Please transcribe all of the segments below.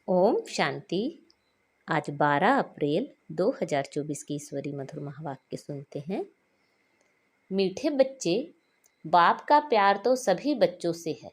ओम शांति। आज 12 अप्रैल 2024 की ईश्वरी मधुर महावाक्य सुनते हैं। मीठे बच्चे, बाप का प्यार तो सभी बच्चों से है,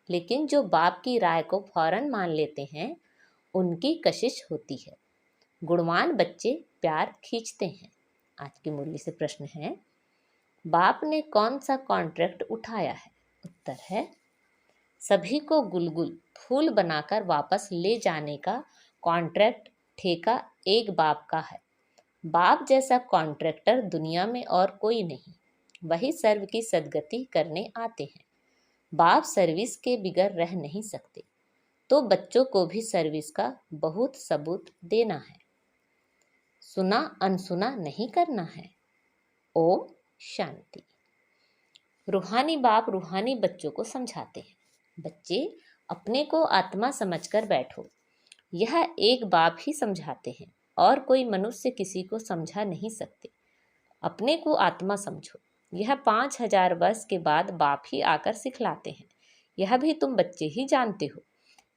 लेकिन जो बाप की राय को फौरन मान लेते हैं उनकी कशिश होती है। गुणवान बच्चे प्यार खींचते हैं। आज की मुरली से प्रश्न है, बाप ने कौन सा कॉन्ट्रैक्ट उठाया है? उत्तर है, सभी को गुलगुल फूल बनाकर वापस ले जाने का कॉन्ट्रैक्ट ठेका एक बाप का है। बाप जैसा कॉन्ट्रैक्टर दुनिया में और कोई नहीं। वही सर्व की सद्गति करने आते हैं। बाप सर्विस के बिगर रह नहीं सकते, तो बच्चों को भी सर्विस का बहुत सबूत देना है। सुना अनसुना नहीं करना है। ओम शांति। रूहानी बाप रूहानी बच्चों को समझाते हैं, बच्चे अपने को आत्मा समझकर बैठो। यह एक बाप ही समझाते हैं और कोई मनुष्य किसी को समझा नहीं सकते। अपने को आत्मा समझो। यह 5000 वर्ष के बाद बाप ही आकर सिखलाते हैं। यह भी तुम बच्चे ही जानते हो।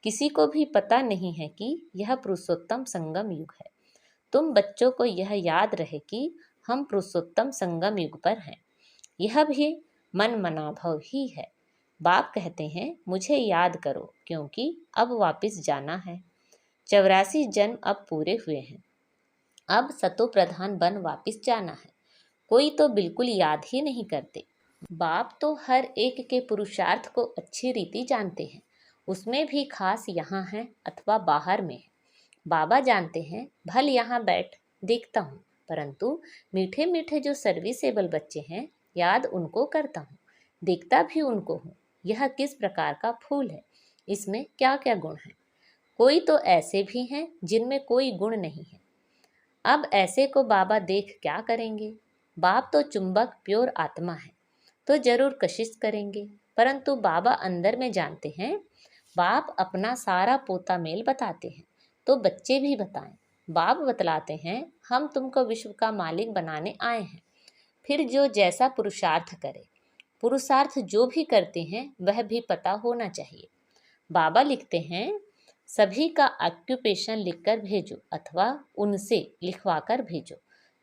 किसी को भी पता नहीं है कि यह पुरुषोत्तम संगम युग है। तुम बच्चों को यह याद रहे कि हम पुरुषोत्तम संगम युग पर हैं। यह भी मन मनाभव ही है। बाप कहते हैं, मुझे याद करो, क्योंकि अब वापस जाना है। 84 जन्म अब पूरे हुए हैं। अब सतो प्रधान बन वापस जाना है। कोई तो बिल्कुल याद ही नहीं करते। बाप तो हर एक के पुरुषार्थ को अच्छी रीति जानते हैं। उसमें भी खास यहाँ है अथवा बाहर में है। बाबा जानते हैं, भल यहाँ बैठ देखता हूँ, परंतु मीठे मीठे जो सर्विसेबल बच्चे हैं, याद उनको करता हूँ, देखता भी उनको हूँ। यह किस प्रकार का फूल है, इसमें क्या क्या गुण है। कोई तो ऐसे भी हैं जिनमें कोई गुण नहीं है। अब ऐसे को बाबा देख क्या करेंगे? बाप तो चुंबक प्योर आत्मा है, तो जरूर कशिश करेंगे, परंतु बाबा अंदर में जानते हैं। बाप अपना सारा पोता मेल बताते हैं, तो बच्चे भी बताएं। बाप बतलाते हैं, हम तुमको विश्व का मालिक बनाने आए हैं। फिर जो जैसा पुरुषार्थ करे, पुरुषार्थ जो भी करते हैं वह भी पता होना चाहिए। बाबा लिखते हैं, सभी का ऑक्यूपेशन लिखकर भेजो अथवा उनसे लिखवाकर भेजो।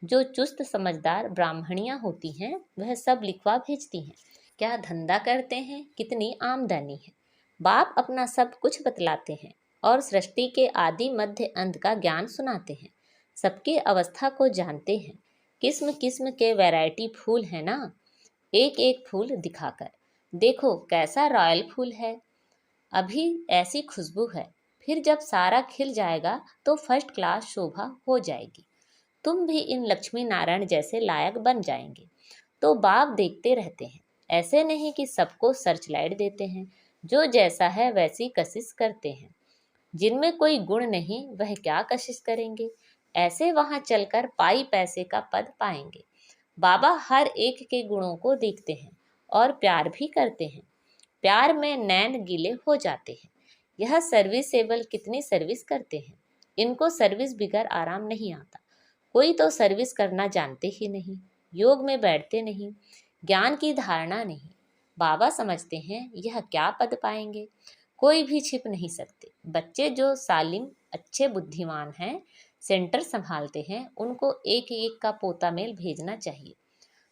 जो चुस्त समझदार ब्राह्मणियाँ होती हैं वह सब लिखवा भेजती हैं। क्या धंधा करते हैं, कितनी आमदनी है। बाप अपना सब कुछ बतलाते हैं और सृष्टि के आदि मध्य अंत का ज्ञान सुनाते हैं। सबकी अवस्था को जानते हैं। किस्म किस्म के वैरायटी फूल है ना, एक एक फूल दिखाकर देखो कैसा रॉयल फूल है, अभी ऐसी खुशबू है, फिर जब सारा खिल जाएगा तो फर्स्ट क्लास शोभा हो जाएगी। तुम भी इन लक्ष्मी नारायण जैसे लायक बन जाएंगे। तो बाप देखते रहते हैं। ऐसे नहीं कि सबको सर्चलाइट देते हैं। जो जैसा है वैसी कशिश करते हैं। जिनमें कोई गुण नहीं वह क्या कशिश करेंगे। ऐसे वहां चलकर पाई पैसे का पद पाएंगे। बाबा हर एक के गुणों को देखते हैं और प्यार भी करते हैं। प्यार में नैन गीले हो जाते हैं। यह सर्विसेबल कितनी सर्विस करते हैं। इनको सर्विस बिगर आराम नहीं आता। कोई तो सर्विस करना जानते ही नहीं, योग में बैठते नहीं, ज्ञान की धारणा नहीं। बाबा समझते हैं यह क्या पद पाएंगे, कोई भी छिप नहीं सकते। बच्चे जो सालिम अच्छे बुद्धिमान हैं, सेंटर संभालते हैं, उनको एक एक का पोता मेल भेजना चाहिए,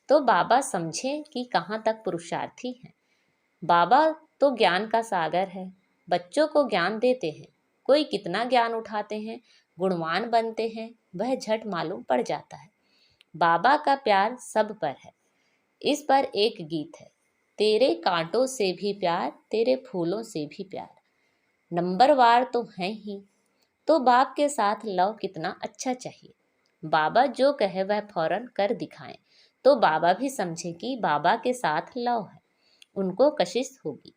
तो बाबा समझें कि कहाँ तक पुरुषार्थी हैं। बाबा तो ज्ञान का सागर है। बच्चों को ज्ञान देते हैं। कोई कितना ज्ञान उठाते हैं, गुणवान बनते हैं, वह झट मालूम पड़ जाता है। बाबा का प्यार सब पर है। इस पर एक गीत है, तेरे कांटों से भी प्यार, तेरे फूलों से भी प्यार। नंबरवार तो हैं ही, तो बाप के साथ लव कितना अच्छा चाहिए। बाबा जो कहे वह फौरन कर दिखाएं, तो बाबा भी समझे कि बाबा के साथ लव है, उनको कशिश होगी।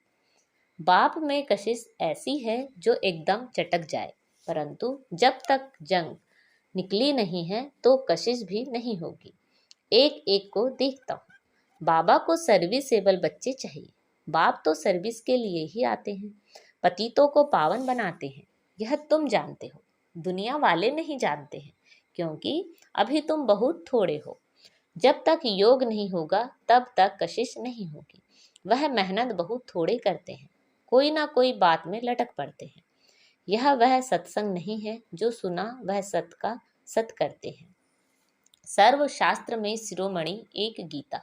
बाप में कशिश ऐसी है जो एकदम चटक जाए, परंतु जब तक जंग निकली नहीं है तो कशिश भी नहीं होगी। एक एक को देखता हूँ। बाबा को सर्विसेबल बच्चे चाहिए। बाप तो सर्विस के लिए ही आते हैं। पतितों को पावन बनाते हैं, यह तुम जानते हो, दुनिया वाले नहीं जानते हैं, क्योंकि अभी तुम बहुत थोड़े हो। जब तक योग नहीं होगा तब तक कशिश नहीं होगी। वह मेहनत बहुत थोड़े करते हैं, कोई ना कोई बात में लटक पड़ते हैं। यह वह सत्संग नहीं है जो सुना वह सत का सत करते हैं। सर्वशास्त्र में शिरोमणि एक गीता,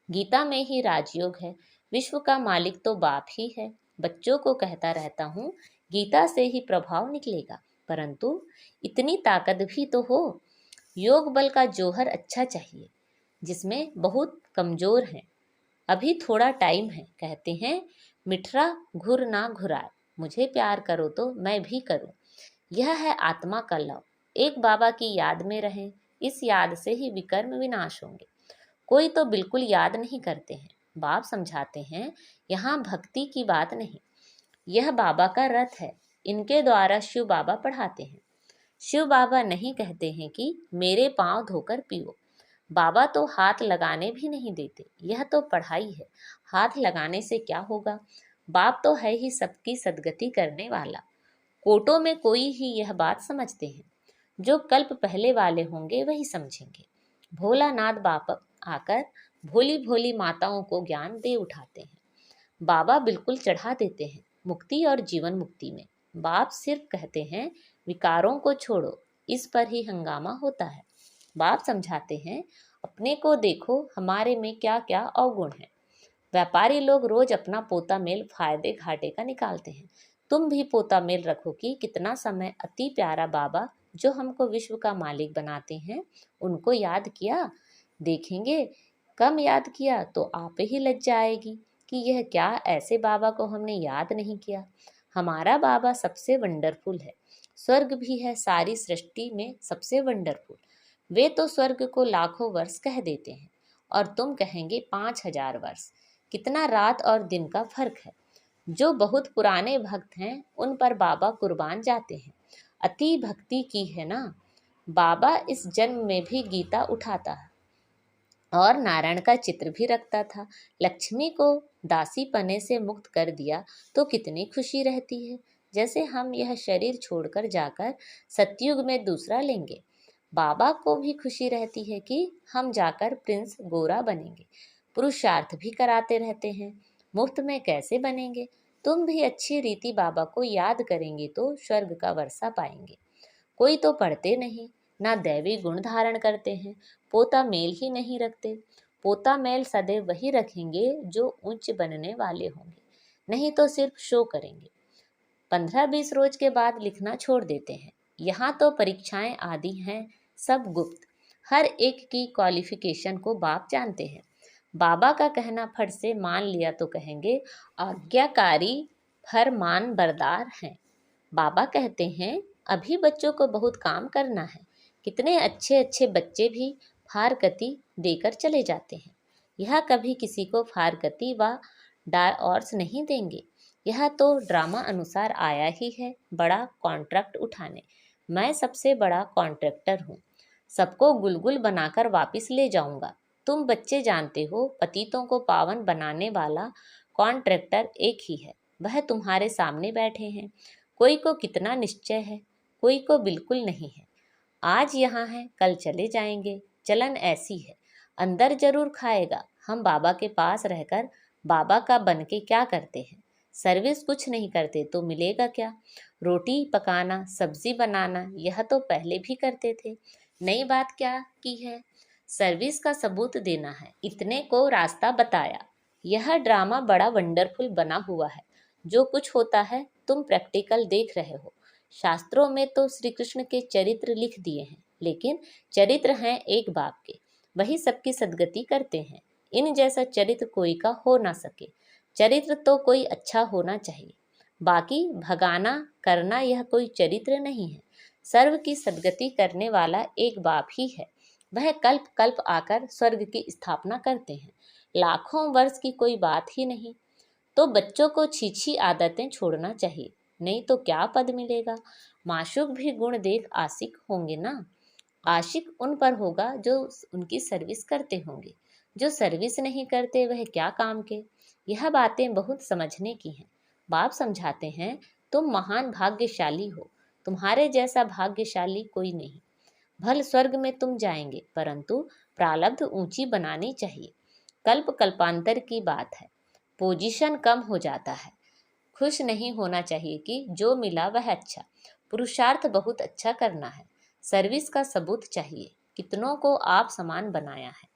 गीता में ही राजयोग है। विश्व का मालिक तो बाप ही है। बच्चों को कहता रहता हूँ गीता से ही प्रभाव निकलेगा, परंतु इतनी ताकत भी तो हो। योग बल का जौहर अच्छा चाहिए, जिसमें बहुत कमजोर हैं। अभी थोड़ा टाइम है। कहते हैं मिठरा घुर ना घुराए, मुझे प्यार करो तो मैं भी करूं। यह है आत्मा का लव। एक बाबा की याद में रहें, इस याद से ही विकर्म विनाश होंगे। कोई तो बिल्कुल याद नहीं करते हैं। बाप समझाते हैं यहाँ भक्ति की बात नहीं, यह बाबा का रथ है। इनके द्वारा शिव बाबा पढ़ाते हैं। शिव बाबा नहीं कहते हैं कि मेरे पांव धोकर पियो। बाबा तो हाथ लगाने भी नहीं देते। यह तो पढ़ाई है। हाथ लगाने से क्या होगा? बाप तो है ही सबकी सद्गति करने वाला। कोटों में कोई ही यह बात समझते हैं। जो कल्प पहले वाले होंगे वही समझेंगे। भोलानाथ बाप आकर भोली भोली माताओं को ज्ञान दे उठाते हैं। बाबा बिल्कुल चढ़ा देते हैं मुक्ति और जीवन मुक्ति में। बाप सिर्फ कहते हैं विकारों को छोड़ो, इस पर ही हंगामा होता है। बाप समझाते हैं अपने को देखो, हमारे में क्या क्या अवगुण है। व्यापारी लोग रोज अपना पोता मेल फायदे घाटे का निकालते हैं। तुम भी पोता मेल रखो कि कितना समय अति प्यारा बाबा जो हमको विश्व का मालिक बनाते हैं उनको याद किया। देखेंगे कम याद किया तो आप ही लज्जा आएगी कि यह क्या, ऐसे बाबा को हमने याद नहीं किया। हमारा बाबा सबसे वंडरफुल है। स्वर्ग भी है सारी सृष्टि में सबसे वंडरफुल। वे तो स्वर्ग को लाखों वर्ष कह देते हैं और तुम कहेंगे 5,000 वर्ष। कितना रात और दिन का फर्क है। जो बहुत पुराने भक्त हैं उन पर बाबा कुर्बान जाते हैं। अति भक्ति की है ना। बाबा इस जन्म में भी गीता उठाता है और नारायण का चित्र भी रखता था। लक्ष्मी को दासी पने से मुक्त कर दिया तो कितनी खुशी रहती है, जैसे हम यह शरीर छोड़कर जाकर सतयुग में दूसरा लेंगे। बाबा को भी खुशी रहती है कि हम जाकर प्रिंस गोरा बनेंगे। पुरुषार्थ भी कराते रहते हैं। मुफ्त में कैसे बनेंगे? तुम भी अच्छी रीति बाबा को याद करेंगे तो स्वर्ग का वर्षा पाएंगे। कोई तो पढ़ते नहीं, ना दैवी गुण धारण करते हैं, पोता मेल ही नहीं रखते। पोता मेल सदैव वही रखेंगे जो उच्च बनने वाले होंगे, नहीं तो सिर्फ शो करेंगे। 15-20 रोज के बाद लिखना छोड़ देते हैं। यहाँ तो परीक्षाएं आदि हैं, सब गुप्त। हर एक की क्वालिफिकेशन को बाप जानते हैं। बाबा का कहना फट से मान लिया तो कहेंगे आज्ञाकारी फरमान बरदार हैं। बाबा कहते हैं अभी बच्चों को बहुत काम करना है। कितने अच्छे अच्छे बच्चे भी फारकती देकर चले जाते हैं। यह कभी किसी को फारकती व डायऑर्स नहीं देंगे। यह तो ड्रामा अनुसार आया ही है बड़ा कॉन्ट्रैक्ट उठाने। मैं सबसे बड़ा कॉन्ट्रैक्टर हूँ। सबको गुलगुल बनाकर वापस ले जाऊंगा। तुम बच्चे जानते हो पतितों को पावन बनाने वाला कॉन्ट्रैक्टर एक ही है। वह तुम्हारे सामने बैठे हैं। कोई को कितना निश्चय है, कोई को बिल्कुल नहीं है। आज यहाँ है कल चले जाएंगे। चलन ऐसी है। अंदर जरूर खाएगा। हम बाबा के पास रहकर बाबा का बन के क्या करते हैं? सर्विस कुछ नहीं करते तो मिलेगा क्या? रोटी पकाना, सब्जी बनाना यह तो पहले भी करते थे। नई बात क्या की है? सर्विस का सबूत देना है। इतने को रास्ता बताया। यह ड्रामा बड़ा वंडरफुल बना हुआ है। जो कुछ होता है तुम प्रैक्टिकल देख रहे हो। शास्त्रों में तो श्री कृष्ण के चरित्र लिख दिए हैं, लेकिन चरित्र हैं एक बाप के, वही सबकी सद्गति करते हैं। इन जैसा चरित्र कोई का हो ना सके। चरित्र तो कोई अच्छा होना चाहिए, बाकी भगाना करना यह कोई चरित्र नहीं है। सर्व की सद्गति करने वाला एक बाप ही है। वह कल्प कल्प आकर स्वर्ग की स्थापना करते हैं। लाखों वर्ष की कोई बात ही नहीं। तो बच्चों को छीछी आदतें छोड़ना चाहिए, नहीं तो क्या पद मिलेगा? माशूक भी गुण देख आशिक होंगे ना। आशिक उन पर होगा जो उनकी सर्विस करते होंगे। जो सर्विस नहीं करते वह क्या काम के? यह बातें बहुत समझने की हैं। बाप समझाते हैं तुम महान भाग्यशाली हो। तुम्हारे जैसा भाग्यशाली कोई नहीं। भल स्वर्ग में तुम जाएंगे, परंतु प्रारब्ध ऊंची बनानी चाहिए। कल्प कल्पांतर की बात है। पोजीशन कम हो जाता है। खुश नहीं होना चाहिए कि जो मिला वह अच्छा। पुरुषार्थ बहुत अच्छा करना है। सर्विस का सबूत चाहिए, कितनों को आप समान बनाया है।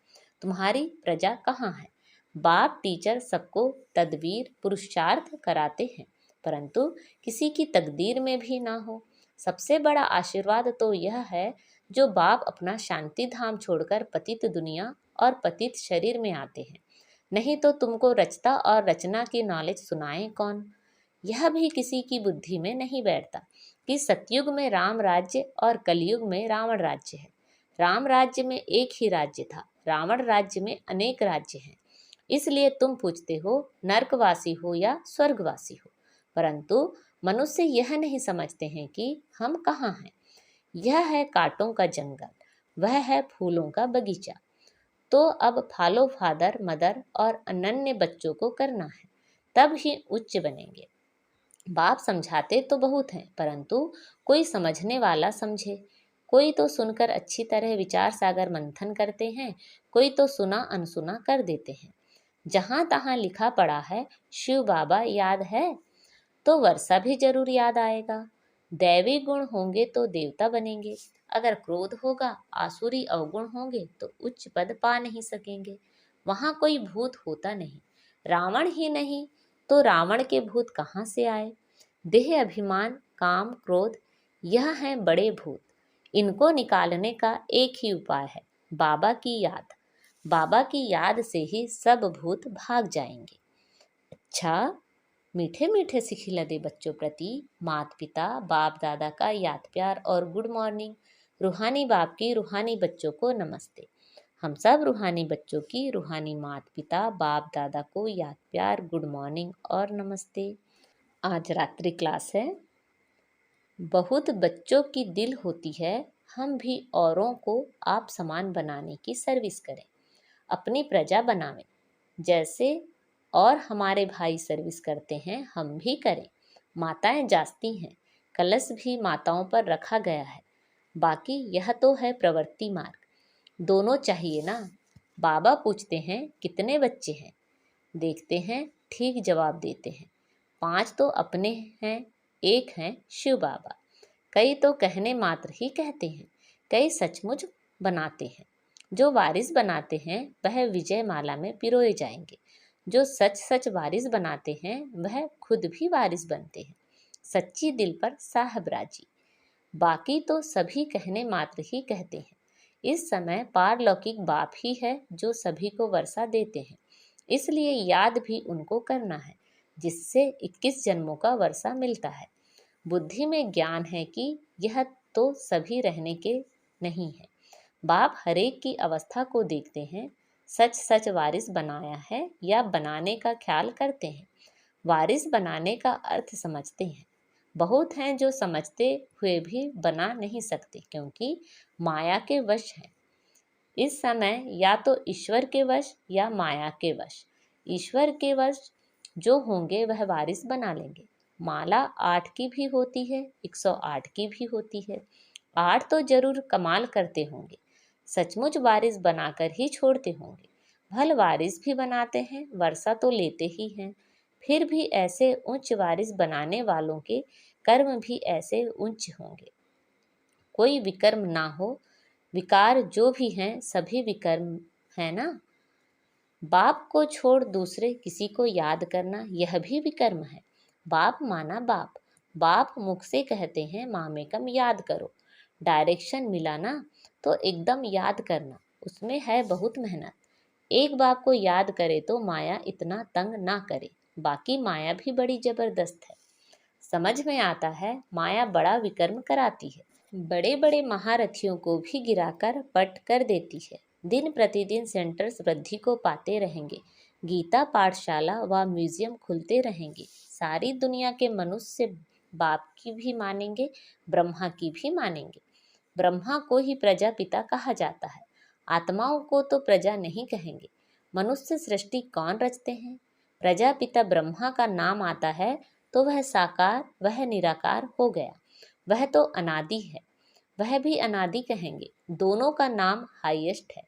तुम्हारी प्रजा कहाँ है? बाप टीचर सबको तदबीर पुरुषार्थ कराते हैं, परंतु किसी की तकदीर में भी ना हो। सबसे बड़ा आशीर्वाद तो यह है जो बाप अपना शांति धाम छोड़कर पतित दुनिया और पतित शरीर में आते हैं। नहीं तो तुमको रचता और रचना की नॉलेज सुनाए कौन? यह भी किसी की बुद्धि में नहीं बैठता कि सतयुग में राम राज्य और कलयुग में रावण राज्य है। राम राज्य में एक ही राज्य था, रावण राज्य में अनेक राज्य हैं। इसलिए तुम पूछते हो नरकवासी हो या स्वर्गवासी हो, परंतु मनुष्य यह नहीं समझते हैं कि हम कहाँ हैं। यह है कांटों का जंगल, वह है फूलों का बगीचा। तो अब फॉलो फादर मदर और अनन्य बच्चों को करना है, तब ही उच्च बनेंगे। बाप समझाते तो बहुत हैं, परंतु कोई समझने वाला समझे। कोई तो सुनकर अच्छी तरह विचार सागर मंथन करते हैं, कोई तो सुना अनसुना कर देते हैं। जहाँ तहाँ लिखा पड़ा है शिव बाबा याद है तो वर्षा भी जरूर याद आएगा। दैवी गुण होंगे तो देवता बनेंगे, अगर क्रोध होगा आसुरी अवगुण होंगे तो उच्च पद पा नहीं सकेंगे। वहाँ कोई भूत होता नहीं, रावण ही नहीं तो रावण के भूत कहाँ से आए? देह अभिमान काम क्रोध, यह हैं बड़े भूत। इनको निकालने का एक ही उपाय है, बाबा की याद। बाबा की याद से ही सब भूत भाग जाएंगे। अच्छा, मीठे मीठे सिखिलदे बच्चों प्रति माता पिता बाप दादा का याद प्यार और गुड मॉर्निंग। रूहानी बाप की रूहानी बच्चों को नमस्ते। हम सब रूहानी बच्चों की रूहानी माता पिता बाप दादा को याद प्यार गुड मॉर्निंग और नमस्ते। आज रात्रि क्लास है। बहुत बच्चों की दिल होती है हम भी औरों को आप समान बनाने की सर्विस करें, अपनी प्रजा बनावें। जैसे और हमारे भाई सर्विस करते हैं हम भी करें। माताएं जागती हैं, कलश भी माताओं पर रखा गया है। बाकी यह तो है प्रवृत्ति मार्ग, दोनों चाहिए ना। बाबा पूछते हैं कितने बच्चे हैं, देखते हैं ठीक जवाब देते हैं। 5 तो अपने हैं, एक हैं शिव बाबा। कई तो कहने मात्र ही कहते हैं, कई सचमुच बनाते हैं। जो वारिस बनाते हैं वह विजय माला में पिरोए जाएंगे। जो सच सच वारिस बनाते हैं वह खुद भी वारिस बनते हैं। सच्ची दिल पर साहबराजी। बाकी तो सभी कहने मात्र ही कहते हैं। इस समय पारलौकिक बाप ही है जो सभी को वर्षा देते हैं, इसलिए याद भी उनको करना है, जिससे 21 जन्मों का वर्षा मिलता है। बुद्धि में ज्ञान है कि यह तो सभी रहने के नहीं है। बाप हरेक की अवस्था को देखते हैं, सच सच वारिस बनाया है या बनाने का ख्याल करते हैं। वारिस बनाने का अर्थ समझते हैं। बहुत हैं जो समझते हुए भी बना नहीं सकते, क्योंकि माया के वश हैं। इस समय या तो ईश्वर के वश या माया के वश। ईश्वर के वश जो होंगे वह वारिस बना लेंगे। माला 8 की भी होती है, 108 की भी होती है। 8 तो जरूर कमाल करते होंगे, सचमुच वारिस बनाकर ही छोड़ते होंगे। भल वारिस भी बनाते हैं, वर्षा तो लेते ही हैं। फिर भी ऐसे उच्च वारिस बनाने वालों के कर्म भी ऐसे उच्च होंगे। कोई विकर्म ना हो, विकार जो भी हैं सभी विकर्म है ना। बाप को छोड़ दूसरे किसी को याद करना यह भी विकर्म है। बाप माना बाप, बाप मुख से कहते हैं मामेकम याद करो। डायरेक्शन मिला ना तो एकदम याद करना, उसमें है बहुत मेहनत। एक बाप को याद करे तो माया इतना तंग ना करे। बाकी माया भी बड़ी जबरदस्त है, समझ में आता है माया बड़ा विकर्म कराती है। बड़े बड़े महारथियों को भी गिराकर पट कर देती है। दिन प्रतिदिन सेंटर्स वृद्धि को पाते रहेंगे। गीता पाठशाला व म्यूजियम खुलते रहेंगे। सारी दुनिया के मनुष्य बाप की भी मानेंगे, ब्रह्मा की भी मानेंगे। ब्रह्मा को ही प्रजापिता कहा जाता है, आत्माओं को तो प्रजा नहीं कहेंगे। मनुष्य सृष्टि कौन रचते हैं? प्रजापिता ब्रह्मा का नाम आता है तो वह साकार वह निराकार हो गया। वह तो अनादि है, वह भी अनादि कहेंगे। दोनों का नाम हाईएस्ट है,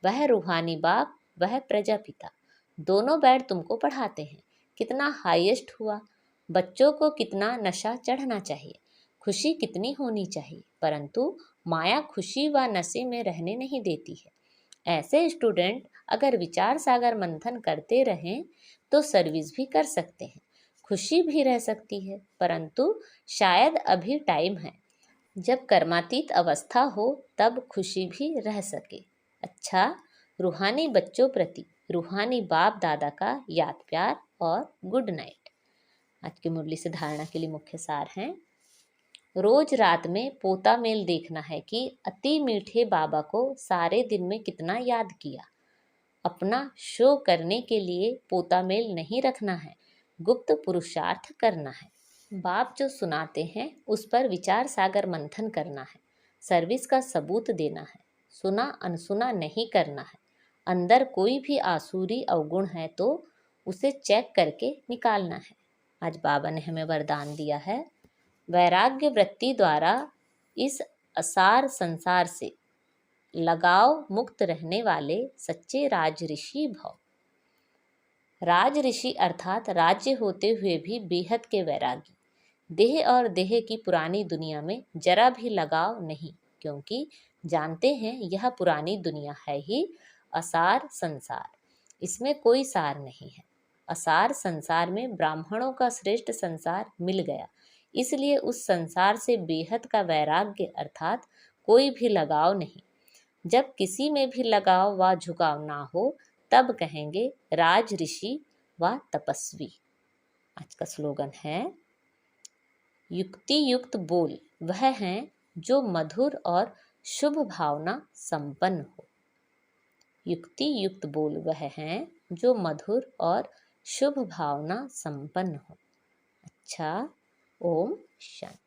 वह रूहानी बाप वह प्रजापिता। दोनों बैठ तुमको पढ़ाते हैं, कितना हाईएस्ट हुआ। बच्चों को कितना नशा चढ़ना चाहिए, खुशी कितनी होनी चाहिए, परंतु माया खुशी व नशे में रहने नहीं देती है। ऐसे स्टूडेंट अगर विचार सागर मंथन करते रहें तो सर्विस भी कर सकते हैं, खुशी भी रह सकती है, परंतु शायद अभी टाइम है जब कर्मातीत अवस्था हो तब खुशी भी रह सके। अच्छा, रूहानी बच्चों प्रति रूहानी बाप दादा का याद प्यार और गुड नाइट। आज की मुरली से धारणा के लिए मुख्य सार हैं। रोज रात में पोता मेल देखना है कि अति मीठे बाबा को सारे दिन में कितना याद किया। अपना शो करने के लिए पोता मेल नहीं रखना है, गुप्त पुरुषार्थ करना है। बाप जो सुनाते हैं उस पर विचार सागर मंथन करना है, सर्विस का सबूत देना है, सुना अनसुना नहीं करना है। अंदर कोई भी आसुरी अवगुण है तो उसे चेक करके निकालना है। आज बाबा ने हमें वरदान दिया है, वैराग्य वृत्ति द्वारा इस असार संसार से लगाव मुक्त रहने वाले सच्चे राज ऋषि भव। राज ऋषि अर्थात राज्य होते हुए भी बेहद के वैरागी, देह और देह की पुरानी दुनिया में जरा भी लगाव नहीं, क्योंकि जानते हैं यह पुरानी दुनिया है ही असार संसार, इसमें कोई सार नहीं है। असार संसार में ब्राह्मणों का श्रेष्ठ संसार मिल गया, इसलिए उस संसार से बेहद का वैराग्य अर्थात कोई भी लगाव नहीं। जब किसी में भी लगाव व झुकाव ना हो तब कहेंगे राज ऋषि व तपस्वी। आज का स्लोगन है, युक्ति युक्त बोल वह है जो मधुर और शुभ भावना संपन्न हो। युक्ति युक्त बोल वह है जो मधुर और शुभ भावना संपन्न हो। अच्छा, ओम शांति।